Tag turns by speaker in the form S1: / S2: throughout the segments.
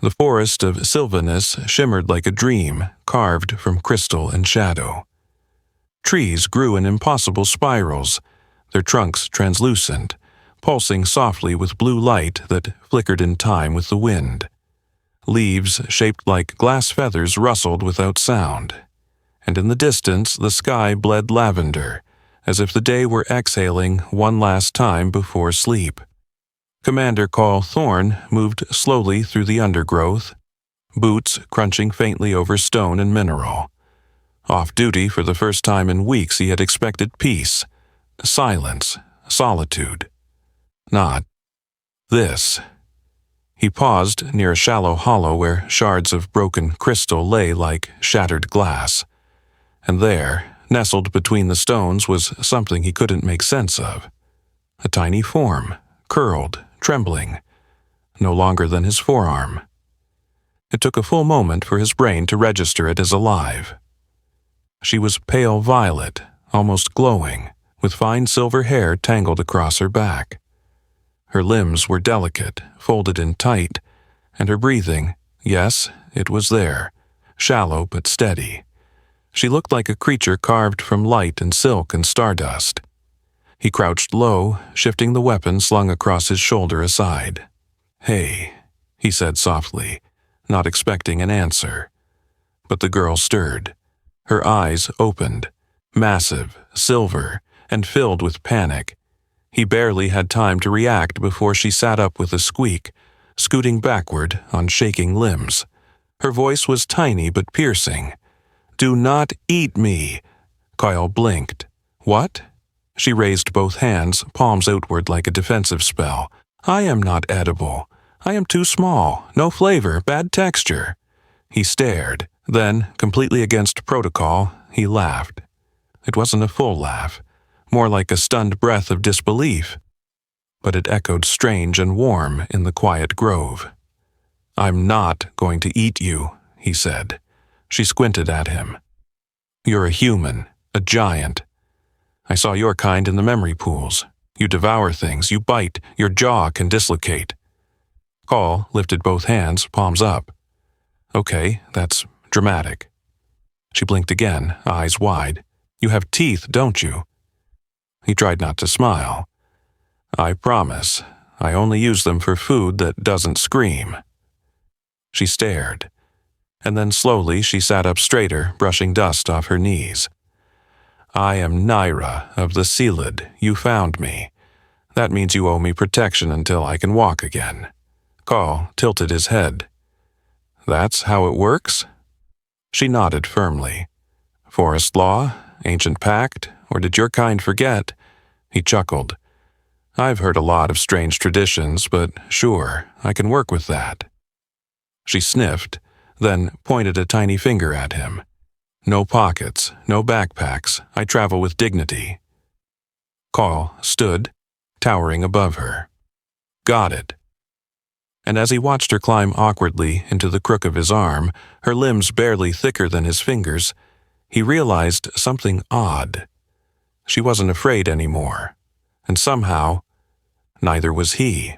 S1: The forest of Sylvanus shimmered like a dream carved from crystal and shadow. Trees grew in impossible spirals, their trunks translucent, pulsing softly with blue light that flickered in time with the wind. Leaves shaped like glass feathers rustled without sound, and in the distance the sky bled lavender, as if the day were exhaling one last time before sleep. Commander Call Thorne moved slowly through the undergrowth, boots crunching faintly over stone and mineral. Off duty for the first time in weeks, he had expected peace, silence, solitude. Not this. He paused near a shallow hollow where shards of broken crystal lay like shattered glass. And there, nestled between the stones, was something he couldn't make sense of. A tiny form, curled, trembling, no longer than his forearm. It took a full moment for his brain to register it as alive. She was pale violet, almost glowing, with fine silver hair tangled across her back. Her limbs were delicate, folded in tight, and her breathing, yes, it was there, shallow but steady. She looked like a creature carved from light and silk and stardust. He crouched low, shifting the weapon slung across his shoulder aside. "Hey," he said softly, not expecting an answer. But the girl stirred. Her eyes opened, massive, silver, and filled with panic. He barely had time to react before she sat up with a squeak, scooting backward on shaking limbs. Her voice was tiny but piercing. "Do not eat me!" Kyle blinked. "What?" She raised both hands, palms outward like a defensive spell. "I am not edible. I am too small, no flavor, bad texture." He stared. Then, completely against protocol, he laughed. It wasn't a full laugh, more like a stunned breath of disbelief, but it echoed strange and warm in the quiet grove. "I'm not going to eat you," he said. She squinted at him. "You're a human, a giant. I saw your kind in the memory pools. You devour things, you bite, your jaw can dislocate." Call lifted both hands, palms up. "Okay, that's dramatic." She blinked again, eyes wide. "You have teeth, don't you?" He tried not to smile. "I promise. I only use them for food that doesn't scream." She stared, and then slowly she sat up straighter, brushing dust off her knees. "I am Naira of the Sealed. You found me. That means you owe me protection until I can walk again." Call tilted his head. "That's how it works?" She nodded firmly. "Forest law? Ancient pact? Or did your kind forget?" He chuckled. "I've heard a lot of strange traditions, but sure, I can work with that." She sniffed, then pointed a tiny finger at him. "No pockets, no backpacks. I travel with dignity." Call stood, towering above her. "Got it." And as he watched her climb awkwardly into the crook of his arm, her limbs barely thicker than his fingers, he realized something odd. She wasn't afraid anymore, and somehow, neither was he.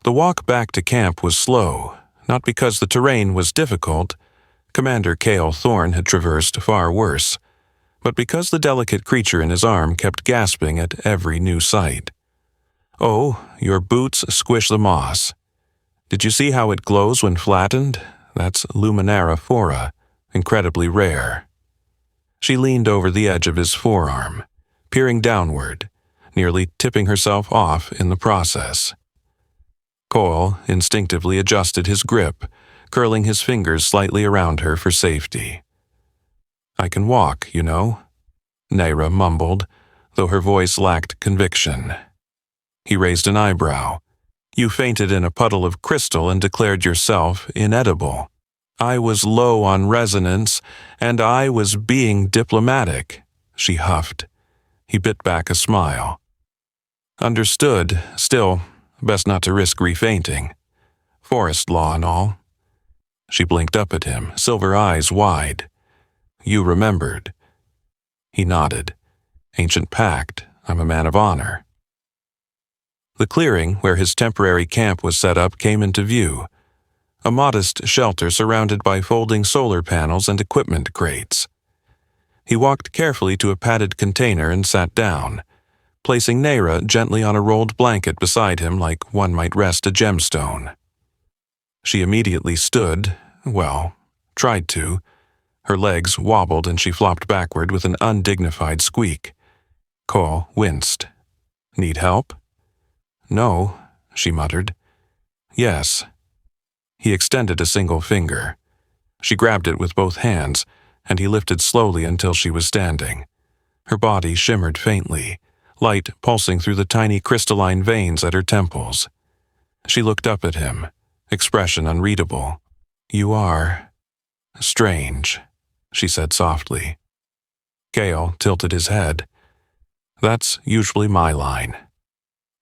S1: The walk back to camp was slow, not because the terrain was difficult. Commander Cale Thorne had traversed far worse, but because the delicate creature in his arm kept gasping at every new sight. "Oh, your boots squish the moss. Did you see how it glows when flattened? That's Luminara fora, incredibly rare." She leaned over the edge of his forearm, peering downward, nearly tipping herself off in the process. Cole instinctively adjusted his grip, curling his fingers slightly around her for safety. "I can walk, you know," Naira mumbled, though her voice lacked conviction. He raised an eyebrow. "You fainted in a puddle of crystal and declared yourself inedible. I was low on resonance, and I was being diplomatic," she huffed. He bit back a smile. "Understood. Still, best not to risk refainting. Forest law and all." She blinked up at him, silver eyes wide. "You remembered." He nodded. "Ancient pact. I'm a man of honor." The clearing where his temporary camp was set up came into view. a modest shelter surrounded by folding solar panels and equipment crates. He walked carefully to a padded container and sat down, placing Nayra gently on a rolled blanket beside him like one might rest a gemstone. She immediately stood, well, tried to. Her legs wobbled and she flopped backward with an undignified squeak. Cole winced. "Need help?" "No," she muttered. "Yes." He extended a single finger. She grabbed it with both hands, and he lifted slowly until she was standing. Her body shimmered faintly, light pulsing through the tiny crystalline veins at her temples. She looked up at him, expression unreadable. "You are strange," she said softly. Gale tilted his head. "That's usually my line."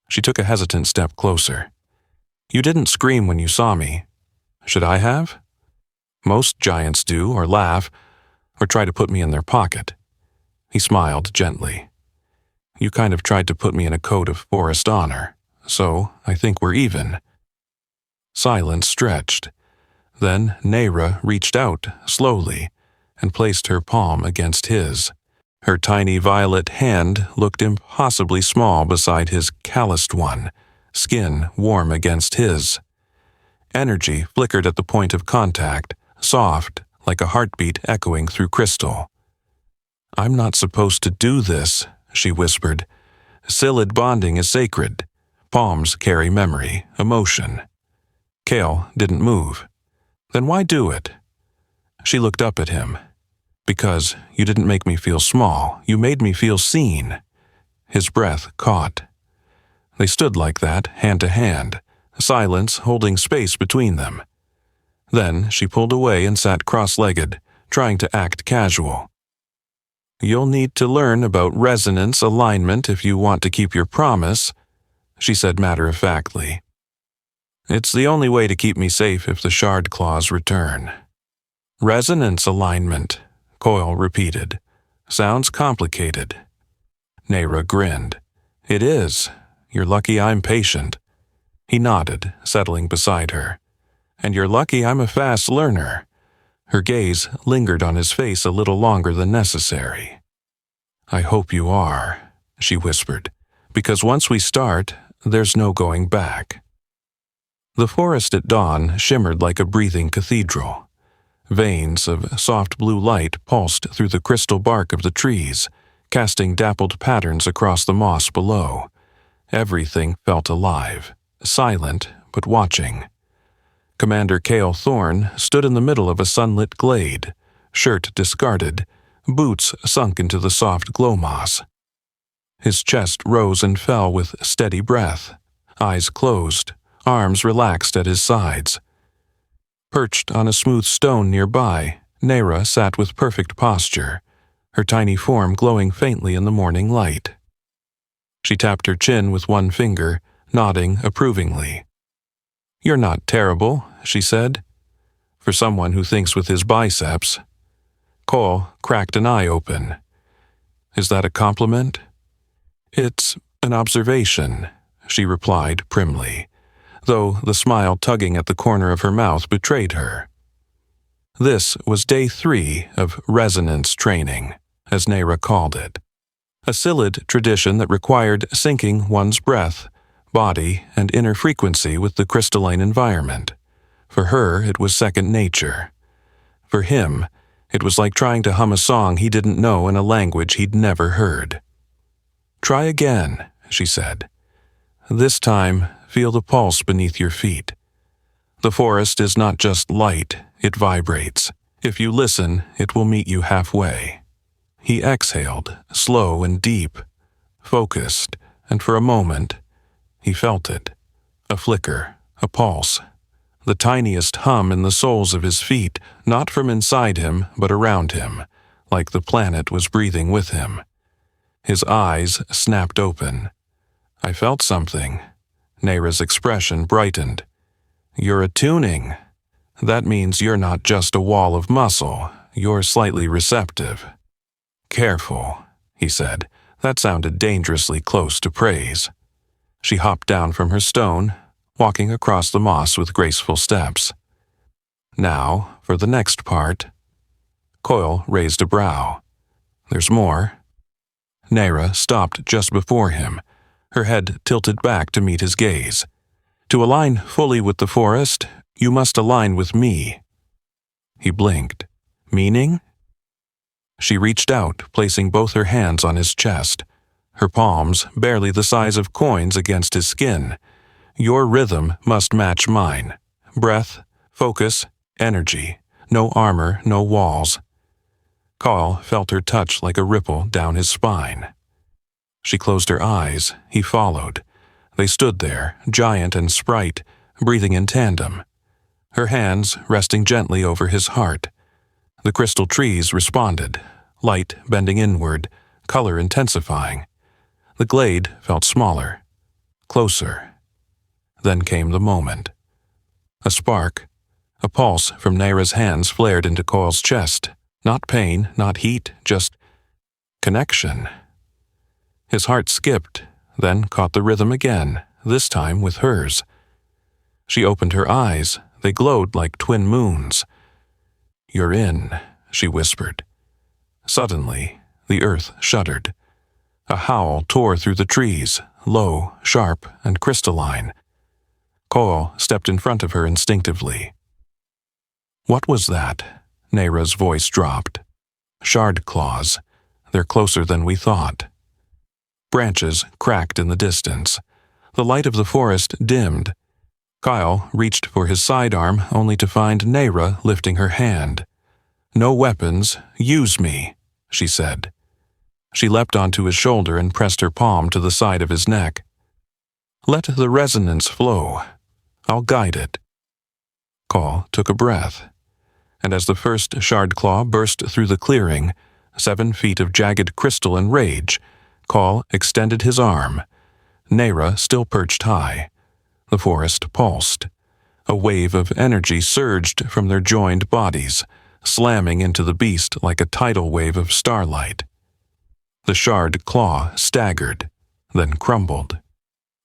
S1: She took a hesitant step closer. "You didn't scream when you saw me. Should I have? Most giants do, or laugh, or try to put me in their pocket." He smiled gently. "You kind of tried to put me in a code of forest honor, so I think we're even." Silence stretched. Then Nayra reached out, slowly, and placed her palm against his. Her tiny violet hand looked impossibly small beside his calloused one, skin warm against his. Energy flickered at the point of contact, soft, like a heartbeat echoing through crystal. "I'm not supposed to do this," she whispered. "Psyllid bonding is sacred. Palms carry memory, emotion." Cale didn't move. "Then why do it?" She looked up at him. "Because you didn't make me feel small. You made me feel seen." His breath caught. They stood like that, hand to hand, silence holding space between them. Then she pulled away and sat cross-legged, trying to act casual. "You'll need to learn about resonance alignment if you want to keep your promise," she said matter-of-factly. "It's the only way to keep me safe if the shard claws return." "Resonance alignment," Coyle repeated. "Sounds complicated." Nayra grinned. "It is. You're lucky I'm patient." He nodded, settling beside her. "And you're lucky I'm a fast learner." Her gaze lingered on his face a little longer than necessary. "I hope you are," she whispered, "because once we start, there's no going back." The forest at dawn shimmered like a breathing cathedral. Veins of soft blue light pulsed through the crystal bark of the trees, casting dappled patterns across the moss below. Everything felt alive, silent but watching. Commander Cale Thorne stood in the middle of a sunlit glade, shirt discarded, boots sunk into the soft glow moss. His chest rose and fell with steady breath, eyes closed, arms relaxed at his sides. Perched on a smooth stone nearby, Nayra sat with perfect posture, her tiny form glowing faintly in the morning light. She tapped her chin with one finger, nodding approvingly. "You're not terrible," she said. "For someone who thinks with his biceps." Cole cracked an eye open. "Is that a compliment?" "It's an observation," she replied primly, though the smile tugging at the corner of her mouth betrayed her. This was day 3 of resonance training, as Nayra called it, a Psyllid tradition that required syncing one's breath, body, and inner frequency with the crystalline environment. For her, it was second nature. For him, it was like trying to hum a song he didn't know in a language he'd never heard. "Try again," she said. "This time, feel the pulse beneath your feet. The forest is not just light, it vibrates. If you listen, it will meet you halfway." He exhaled, slow and deep, focused, and for a moment, he felt it. A flicker, a pulse. The tiniest hum in the soles of his feet, not from inside him, but around him, like the planet was breathing with him. His eyes snapped open. "I felt something." Nayra's expression brightened. "You're attuning. That means you're not just a wall of muscle, you're slightly receptive." "Careful," he said. That sounded dangerously close to praise. She hopped down from her stone, walking across the moss with graceful steps. Now, for the next part. Coil raised a brow. There's more. Nera stopped just before him, her head tilted back to meet his gaze. To align fully with the forest, you must align with me. He blinked. Meaning? She reached out, placing both her hands on his chest, her palms barely the size of coins against his skin. Your rhythm must match mine. Breath, focus, energy. No armor, no walls. Carl felt her touch like a ripple down his spine. She closed her eyes. He followed. They stood there, giant and sprite, breathing in tandem. Her hands resting gently over his heart. The crystal trees responded, light bending inward, color intensifying. The glade felt smaller, closer. Then came the moment. A spark, a pulse from Nera's hands flared into Coil's chest. Not pain, not heat, just connection. His heart skipped, then caught the rhythm again, this time with hers. She opened her eyes. They glowed like twin moons. You're in, she whispered. Suddenly, the earth shuddered. A howl tore through the trees, low, sharp, and crystalline. Coil stepped in front of her instinctively. What was that? Nera's voice dropped. Shard claws. They're closer than we thought. Branches cracked in the distance. The light of the forest dimmed. Kyle reached for his sidearm only to find Nera lifting her hand. No weapons, use me, she said. She leapt onto his shoulder and pressed her palm to the side of his neck. Let the resonance flow. I'll guide it. Kyle took a breath. And as the first shard claw burst through the clearing, 7 feet of jagged crystal and rage, Kyle extended his arm. Nera still perched high. The forest pulsed. A wave of energy surged from their joined bodies, slamming into the beast like a tidal wave of starlight. The shard claw staggered, then crumbled.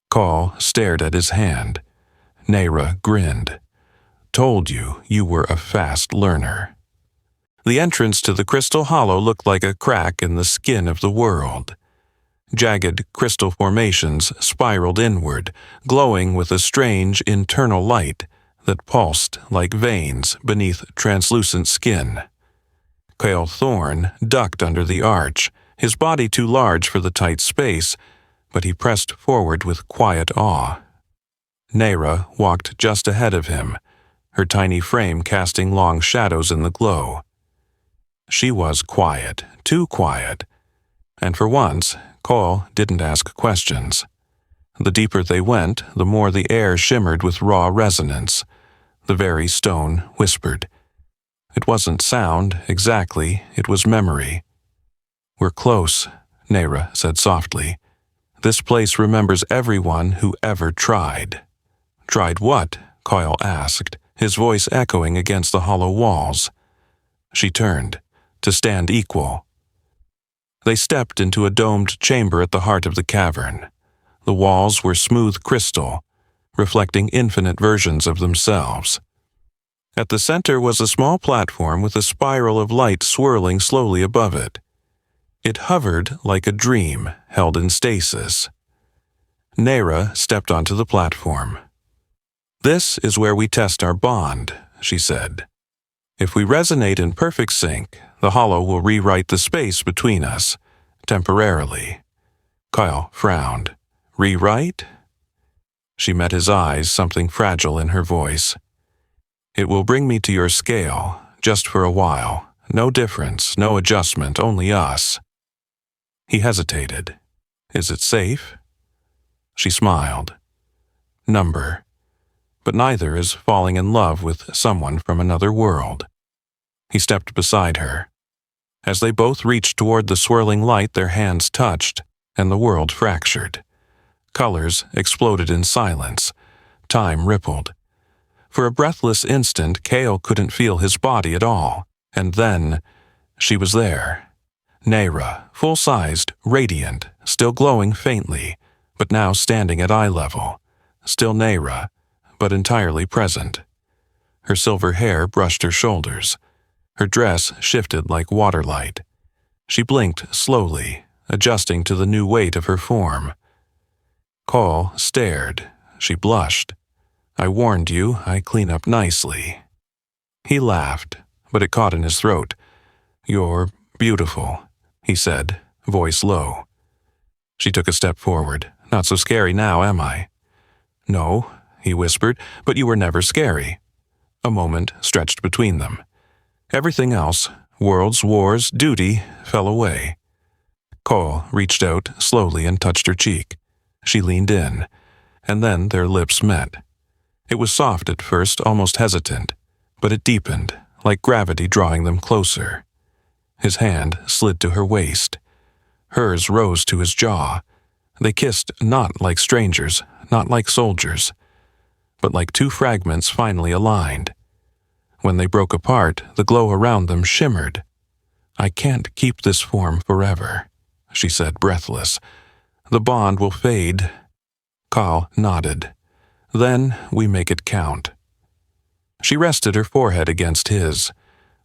S1: Kyle stared at his hand. Nera grinned. Told you were a fast learner. The entrance to the crystal hollow looked like a crack in the skin of the world. Jagged crystal formations spiraled inward, glowing with a strange internal light that pulsed like veins beneath translucent skin. Cale Thorne ducked under the arch, his body too large for the tight space, but he pressed forward with quiet awe. Nera walked just ahead of him, her tiny frame casting long shadows in the glow. She was quiet, too quiet, and for once, Cole didn't ask questions. The deeper they went, the more the air shimmered with raw resonance. The very stone whispered. It wasn't sound, exactly, it was memory. We're close, Nera said softly. This place remembers everyone who ever tried. Tried what? Coyle asked, his voice echoing against the hollow walls. She turned, to stand equal. They stepped into a domed chamber at the heart of the cavern. The walls were smooth crystal, reflecting infinite versions of themselves. At the center was a small platform with a spiral of light swirling slowly above it. It hovered like a dream held in stasis. Nera stepped onto the platform. This is where we test our bond, she said. If we resonate in perfect sync, the hollow will rewrite the space between us, temporarily. Kyle frowned. Rewrite? She met his eyes, something fragile in her voice. It will bring me to your scale, just for a while. No difference, no adjustment, only us. He hesitated. Is it safe? She smiled. Number. But neither is falling in love with someone from another world. He stepped beside her. As they both reached toward the swirling light, their hands touched, and the world fractured. Colors exploded in silence. Time rippled. For a breathless instant, Cale couldn't feel his body at all, and then she was there. Nera, full-sized, radiant, still glowing faintly, but now standing at eye level. Still Nera, but entirely present. Her silver hair brushed her shoulders. Her dress shifted like waterlight. She blinked slowly, adjusting to the new weight of her form. Call stared. She blushed. "I warned you, I clean up nicely." He laughed, but it caught in his throat. "You're beautiful," he said, voice low. She took a step forward. "Not so scary now, am I?" "No," he whispered, "but you were never scary." A moment stretched between them. Everything else, worlds, wars, duty, fell away. Cole reached out slowly and touched her cheek. She leaned in, and then their lips met. It was soft at first, almost hesitant, but it deepened, like gravity drawing them closer. His hand slid to her waist. Hers rose to his jaw. They kissed not like strangers, not like soldiers, but like two fragments finally aligned. When they broke apart, the glow around them shimmered. "I can't keep this form forever," she said, breathless. "The bond will fade." Carl nodded. "Then we make it count." She rested her forehead against his.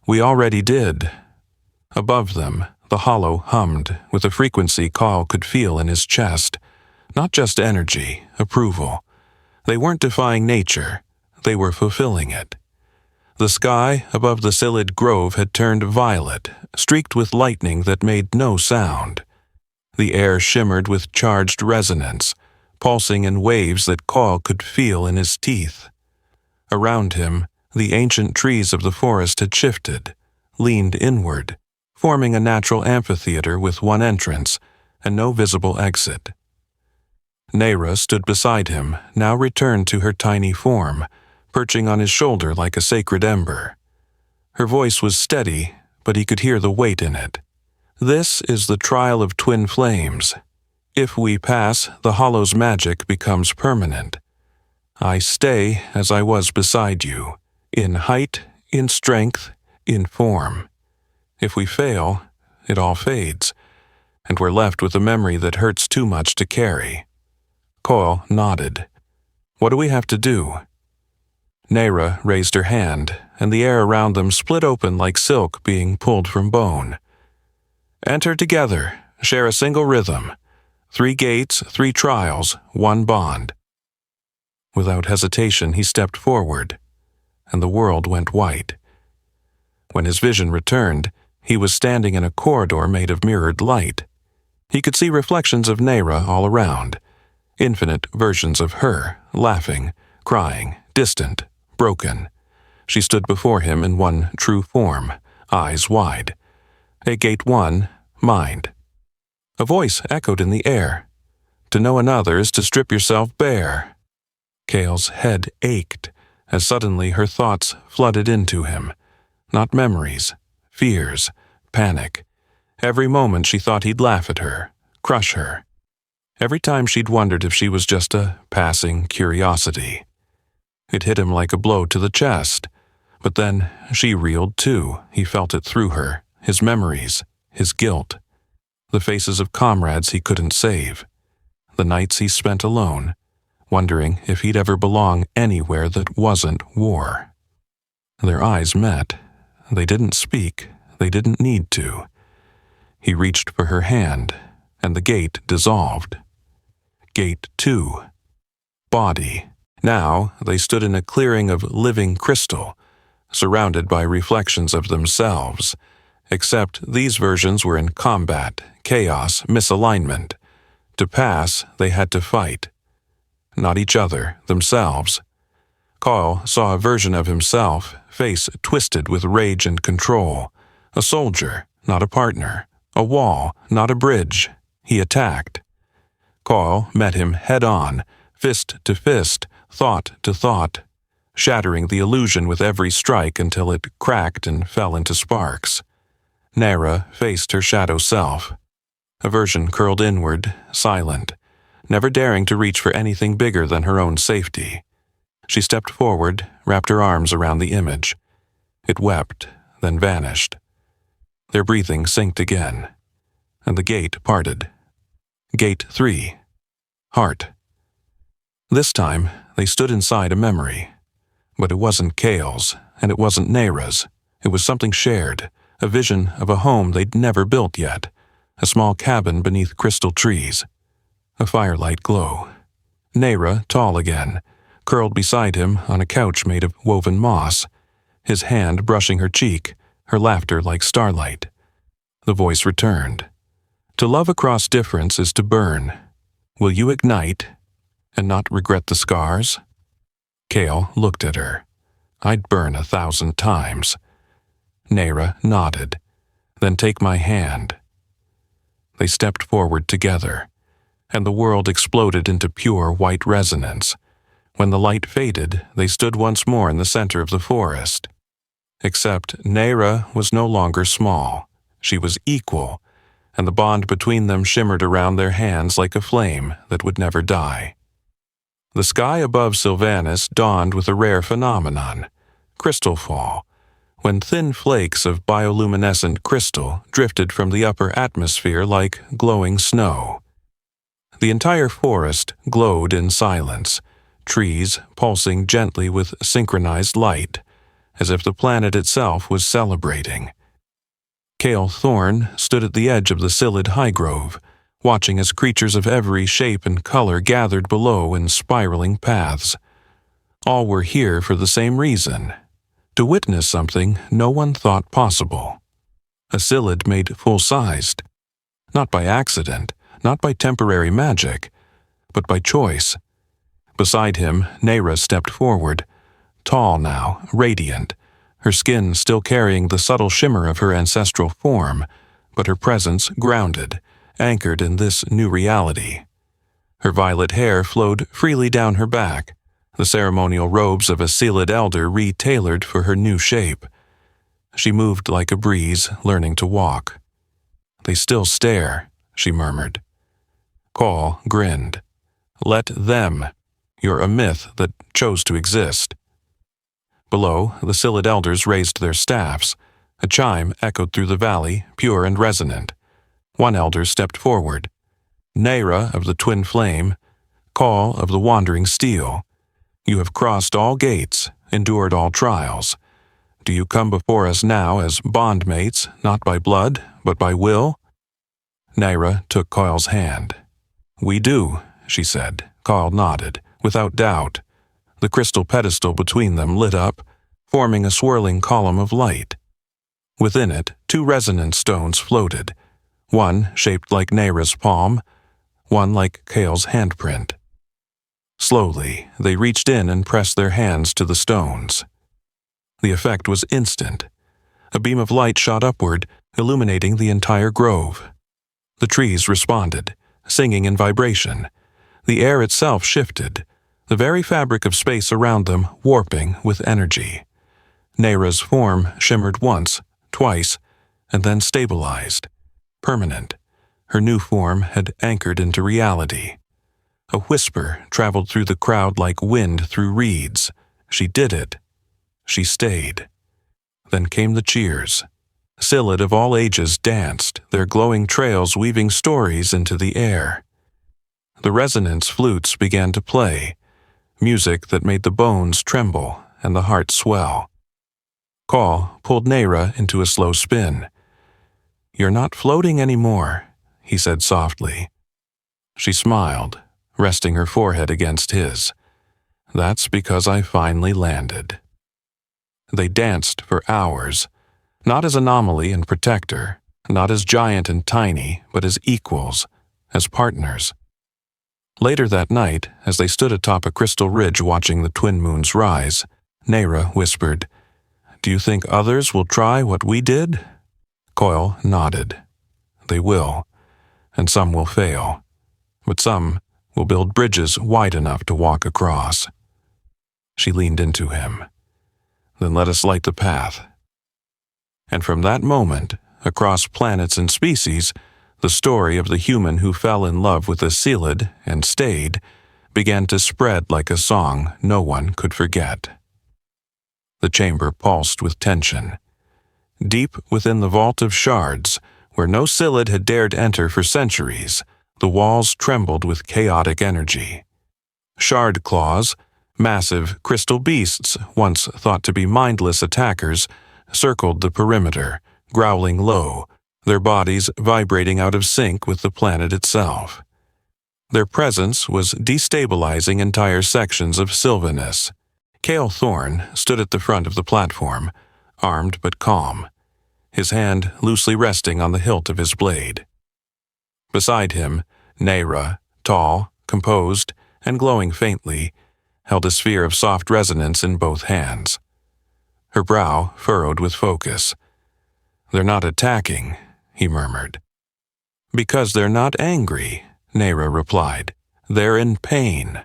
S1: "We already did." Above them, the hollow hummed with a frequency Carl could feel in his chest. Not just energy, approval. They weren't defying nature, they were fulfilling it. The sky above the Psyllid Grove had turned violet, streaked with lightning that made no sound. The air shimmered with charged resonance, pulsing in waves that Carl could feel in his teeth. Around him, the ancient trees of the forest had shifted, leaned inward, forming a natural amphitheater with one entrance and no visible exit. Nayra stood beside him, now returned to her tiny form, perching on his shoulder like a sacred ember. Her voice was steady, but he could hear the weight in it. "This is the trial of twin flames. If we pass, the hollow's magic becomes permanent. I stay as I was beside you, in height, in strength, in form. If we fail, it all fades, and we're left with a memory that hurts too much to carry." Coil nodded. "What do we have to do?" Nayra raised her hand, and the air around them split open like silk being pulled from bone. "Enter together, share a single rhythm. 3 gates, 3 trials, 1 bond." Without hesitation, he stepped forward, and the world went white. When his vision returned, he was standing in a corridor made of mirrored light. He could see reflections of Nayra all around, infinite versions of her, laughing, crying, distant, broken. She stood before him in one true form, eyes wide. A gate 1, mind. A voice echoed in the air. "To know another is to strip yourself bare." Kale's head ached, as suddenly her thoughts flooded into him. Not memories, fears, panic. Every moment she thought he'd laugh at her, crush her. Every time she'd wondered if she was just a passing curiosity. It hit him like a blow to the chest. But then she reeled too. He felt it through her, his memories, his guilt. The faces of comrades he couldn't save. The nights he spent alone, wondering if he'd ever belong anywhere that wasn't war. Their eyes met. They didn't speak. They didn't need to. He reached for her hand, and the gate dissolved. Gate 2. Body. Now they stood in a clearing of living crystal, surrounded by reflections of themselves, except these versions were in combat, chaos, misalignment. To pass, they had to fight. Not each other, themselves. Carl saw a version of himself, face twisted with rage and control. A soldier, not a partner. A wall, not a bridge. He attacked. Carl met him head-on, fist to fist, thought to thought, shattering the illusion with every strike until it cracked and fell into sparks. Nayra faced her shadow self. A version curled inward, silent, never daring to reach for anything bigger than her own safety. She stepped forward, wrapped her arms around the image. It wept, then vanished. Their breathing synced again, and the gate parted. Gate 3. Heart. This time, they stood inside a memory. But it wasn't Kale's, and it wasn't Nayra's. It was something shared, a vision of a home they'd never built yet, a small cabin beneath crystal trees. A firelight glow. Nayra, tall again, curled beside him on a couch made of woven moss, his hand brushing her cheek, her laughter like starlight. The voice returned. To love across difference is to burn. Will you ignite and not regret the scars? Kale looked at her. I'd burn 1,000 times. Nayra nodded. Then take my hand. They stepped forward together, and the world exploded into pure white resonance. When the light faded, they stood once more in the center of the forest. Except Nayra was no longer small. She was equal, and the bond between them shimmered around their hands like a flame that would never die. The sky above Sylvanus dawned with a rare phenomenon, crystal fall, when thin flakes of bioluminescent crystal drifted from the upper atmosphere like glowing snow. The entire forest glowed in silence, trees pulsing gently with synchronized light, as if the planet itself was celebrating. Kale Thorne stood at the edge of the Psyllid highgrove, watching as creatures of every shape and color gathered below in spiraling paths. All were here for the same reason, to witness something no one thought possible. A Psyllid made full-sized, not by accident, not by temporary magic, but by choice. Beside him, Nayra stepped forward, tall now, radiant, her skin still carrying the subtle shimmer of her ancestral form, but her presence grounded, anchored in this new reality. Her violet hair flowed freely down her back, the ceremonial robes of a Psyllid elder re-tailored for her new shape. She moved like a breeze, learning to walk. They still stare, she murmured. Call grinned. Let them. You're a myth that chose to exist. Below, the Psyllid elders raised their staffs. A chime echoed through the valley, pure and resonant. One elder stepped forward. Nayra of the Twin Flame, Call of the Wandering Steel. You have crossed all gates, endured all trials. Do you come before us now as bondmates, not by blood, but by will? Nayra took Coil's hand. We do, she said. Coil nodded, without doubt. The crystal pedestal between them lit up, forming a swirling column of light. Within it, 2 resonance stones floated, one shaped like Nayra's palm, one like Kale's handprint. Slowly, they reached in and pressed their hands to the stones. The effect was instant. A beam of light shot upward, illuminating the entire grove. The trees responded, singing in vibration. The air itself shifted, the very fabric of space around them warping with energy. Nayra's form shimmered once, twice, and then stabilized. Permanent. Her new form had anchored into reality. A whisper traveled through the crowd like wind through reeds. She did it. She stayed. Then came the cheers. Psyllid of all ages danced, their glowing trails weaving stories into the air. The resonance flutes began to play, music that made the bones tremble and the heart swell. Call pulled Nayra into a slow spin. You're not floating anymore, he said softly. She smiled, resting her forehead against his. That's because I finally landed. They danced for hours, not as anomaly and protector, not as giant and tiny, but as equals, as partners. Later that night, as they stood atop a crystal ridge watching the twin moons rise, Nayra whispered, Do you think others will try what we did? Coil nodded. They will, and some will fail, but some will build bridges wide enough to walk across. She leaned into him. Then let us light the path. And from that moment, across planets and species, the story of the human who fell in love with a Psyllid and stayed began to spread like a song no one could forget. The chamber pulsed with tension. Deep within the vault of shards, where no Psyllid had dared enter for centuries, the walls trembled with chaotic energy. Shard claws, Massive crystal beasts, once thought to be mindless attackers, circled the perimeter, growling low, their bodies vibrating out of sync with the planet itself. Their presence was destabilizing entire sections of Sylvanus. Cale Thorne stood at the front of the platform, armed but calm, his hand loosely resting on the hilt of his blade. Beside him, Nayra, tall, composed, and glowing faintly, held a sphere of soft resonance in both hands. Her brow furrowed with focus. "They're not attacking," he murmured. "Because they're not angry," Nayra replied. "They're in pain."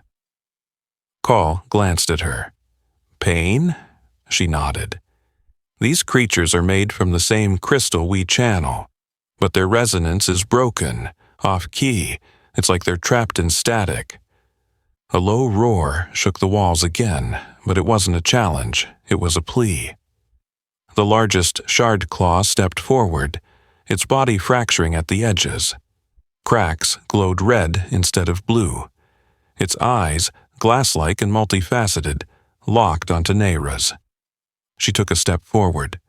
S1: Call glanced at her. "Pain?" She nodded. "These creatures are made from the same crystal we channel, but their resonance is broken, off-key. It's like they're trapped in static." A low roar shook the walls again, but it wasn't a challenge, it was a plea. The largest shard claw stepped forward, its body fracturing at the edges. Cracks glowed red instead of blue. Its eyes, glass-like and multifaceted, locked onto Nayra's. She took a step forward.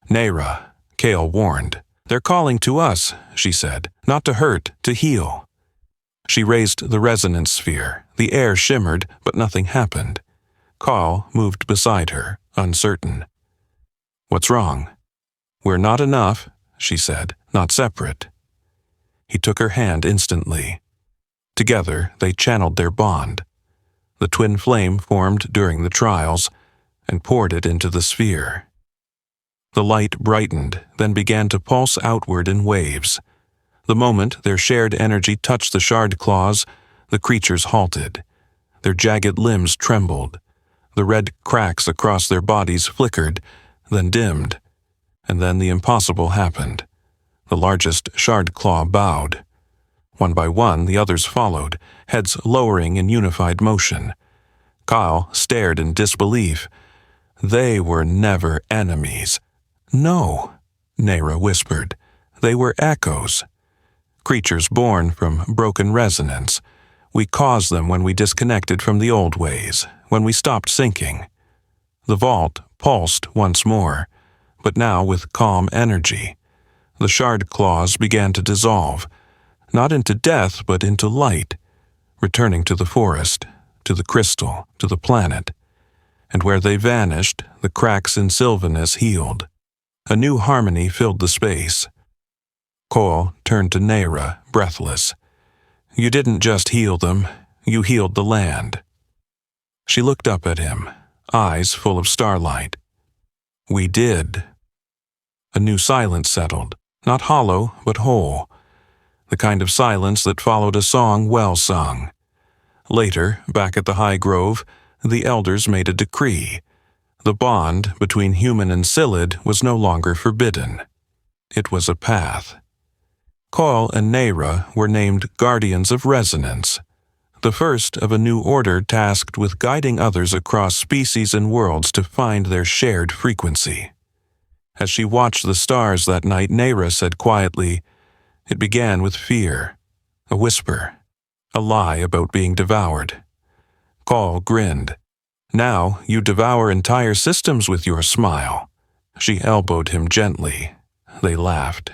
S1: "Nayra," Cale warned. "They're calling to us," she said. "Not to hurt, to heal." She raised the resonance sphere. The air shimmered, but nothing happened. Call moved beside her, uncertain. "What's wrong?" "We're not enough," she said, "not separate." He took her hand instantly. Together, they channeled their bond. The twin flame formed during the trials and poured it into the sphere. The light brightened, then began to pulse outward in waves. The moment their shared energy touched the shard claws, the creatures halted. Their jagged limbs trembled. The red cracks across their bodies flickered, then dimmed. And then the impossible happened. The largest shard claw bowed. One by one, the others followed, heads lowering in unified motion. Kyle stared in disbelief. They were never enemies. "No," Nayra whispered. "They were echoes. Creatures born from broken resonance. We caused them when we disconnected from the old ways, when we stopped syncing." The vault pulsed once more, but now with calm energy. The shard claws began to dissolve, not into death but into light, returning to the forest, to the crystal, to the planet. And where they vanished, the cracks in Sylvanus healed. A new harmony filled the space. Cole turned to Nayra, breathless. "You didn't just heal them, you healed the land." She looked up at him, eyes full of starlight. "We did." A new silence settled, not hollow but whole, the kind of silence that followed a song well sung. Later, back at the High Grove, the elders made a decree. The bond between human and Psyllid was no longer forbidden. It was a path. Cole and Nayra were named Guardians of Resonance, the first of a new order tasked with guiding others across species and worlds to find their shared frequency. As she watched the stars that night, Nayra said quietly, "It began with fear, a whisper, a lie about being devoured." Cole grinned. "Now you devour entire systems with your smile." She elbowed him gently. They laughed.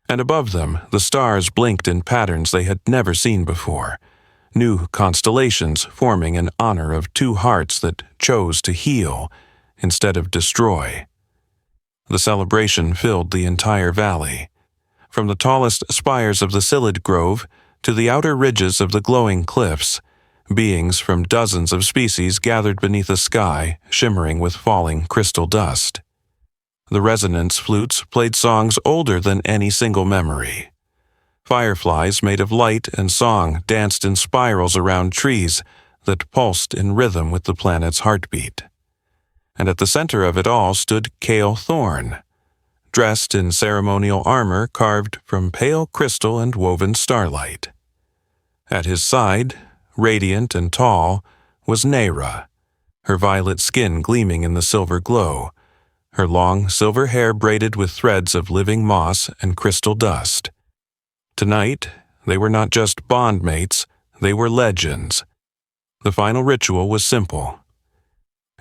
S1: And above them, the stars blinked in patterns they had never seen before, new constellations forming in honor of two hearts that chose to heal instead of destroy. The celebration filled the entire valley. From the tallest spires of the Psyllid Grove to the outer ridges of the glowing cliffs, beings from dozens of species gathered beneath a sky shimmering with falling crystal dust. The resonance flutes played songs older than any single memory. Fireflies made of light and song danced in spirals around trees that pulsed in rhythm with the planet's heartbeat. And at the center of it all stood Cale Thorne, dressed in ceremonial armor carved from pale crystal and woven starlight. At his side, radiant and tall, was Nayra, her violet skin gleaming in the silver glow, her long silver hair braided with threads of living moss and crystal dust. Tonight, they were not just bondmates, they were legends. The final ritual was simple.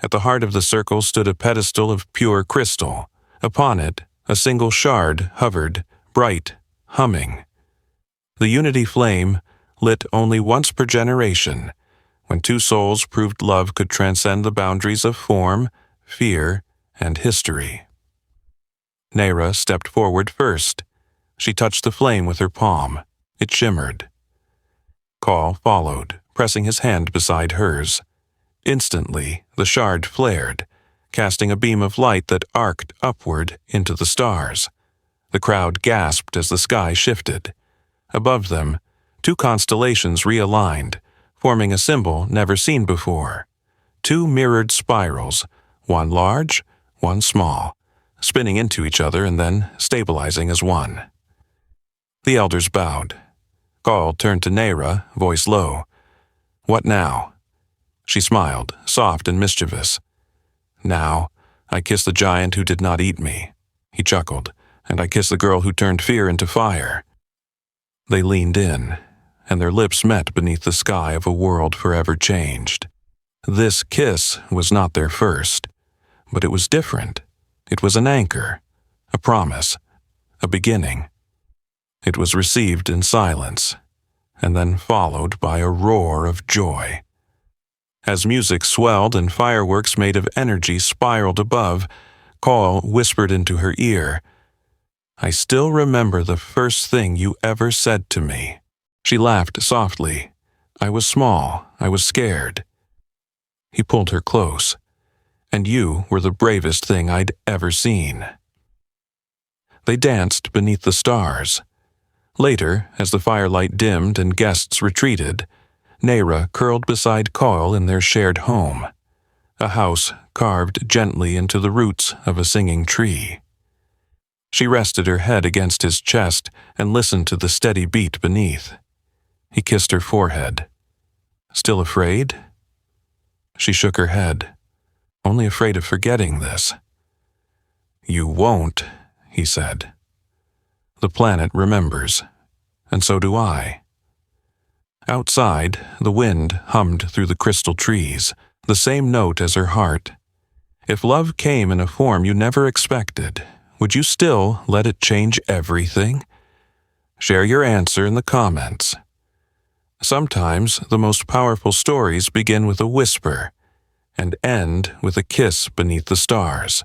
S1: At the heart of the circle stood a pedestal of pure crystal. Upon it, a single shard hovered, bright, humming. The unity flame, lit only once per generation, when two souls proved love could transcend the boundaries of form, fear, and history. Nera stepped forward first. She touched the flame with her palm. It shimmered. Call followed, pressing his hand beside hers. Instantly, the shard flared, casting a beam of light that arced upward into the stars. The crowd gasped as the sky shifted. Above them, two constellations realigned, forming a symbol never seen before. Two mirrored spirals, one large, one small, spinning into each other and then stabilizing as one. The elders bowed. Gaul turned to Nera, voice low. "What now?" She smiled, soft and mischievous. "Now, I kiss the giant who did not eat me." He chuckled. "And I kiss the girl who turned fear into fire." They leaned in, and their lips met beneath the sky of a world forever changed. This kiss was not their first, but it was different. It was an anchor, a promise, a beginning. It was received in silence, and then followed by a roar of joy. As music swelled and fireworks made of energy spiraled above, Call whispered into her ear, "I still remember the first thing you ever said to me." She laughed softly. "I was small. I was scared." He pulled her close. "And you were the bravest thing I'd ever seen." They danced beneath the stars. Later, as the firelight dimmed and guests retreated, Nera curled beside Coil in their shared home, a house carved gently into the roots of a singing tree. She rested her head against his chest and listened to the steady beat beneath. He kissed her forehead. "Still afraid?" She shook her head, only afraid of forgetting this. "You won't," he said. "The planet remembers, and so do I." Outside, the wind hummed through the crystal trees, the same note as her heart. If love came in a form you never expected, would you still let it change everything? Share your answer in the comments. Sometimes the most powerful stories begin with a whisper and end with a kiss beneath the stars.